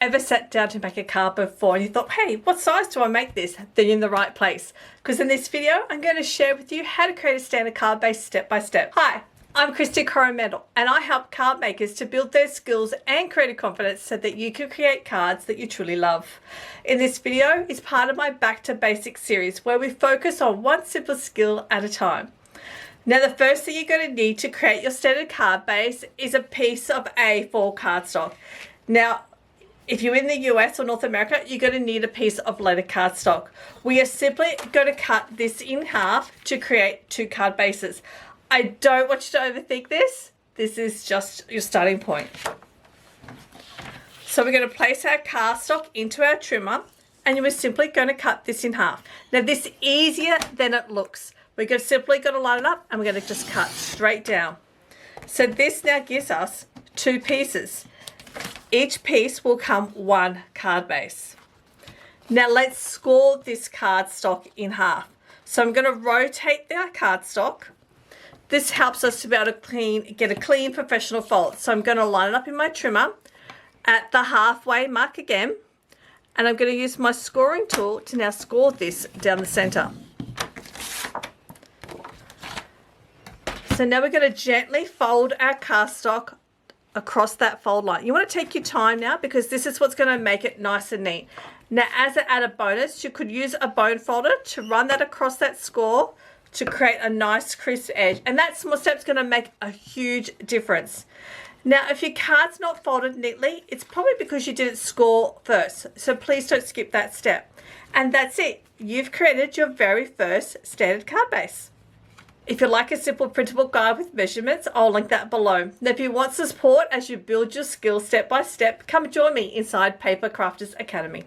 Ever sat down to make a card before and you thought, hey, what size do I make this? Then you're in the right place. Because in this video, I'm going to share with you how to create a standard card base step by step. Hi, I'm Kristy Coromandel, and I help card makers to build their skills and creative confidence so that you can create cards that you truly love. In this video is part of my Back to Basics series where we focus on one simple skill at a time. Now, the first thing you're going to need to create your standard card base is a piece of A4 cardstock. Now, if you're in the US or North America, you're going to need a piece of letter cardstock. We are simply going to cut this in half to create two card bases. I don't want you to overthink this. This is just your starting point. So we're going to place our cardstock into our trimmer, and you are simply going to cut this in half. Now, this is easier than it looks. We're simply going to line it up, and we're going to just cut straight down. So this now gives us two pieces. Each piece will come one card base. Now let's score this cardstock in half. So I'm going to rotate our cardstock. This helps us to be able to get a clean professional fold. So I'm going to line it up in my trimmer at the halfway mark again. And I'm going to use my scoring tool to now score this down the center. So now we're going to gently fold our cardstock across that fold line. You want to take your time now because this is what's going to make it nice and neat. Now, as an added bonus, you could use a bone folder to run that across that score to create a nice crisp edge. And that small step's going to make a huge difference. Now, if your card's not folded neatly, it's probably because you didn't score first. So please don't skip that step. And that's it. You've created your very first standard card base. If you like a simple printable guide with measurements, I'll link that below. Now, if you want support as you build your skills step by step, come join me inside Paper Crafters Academy.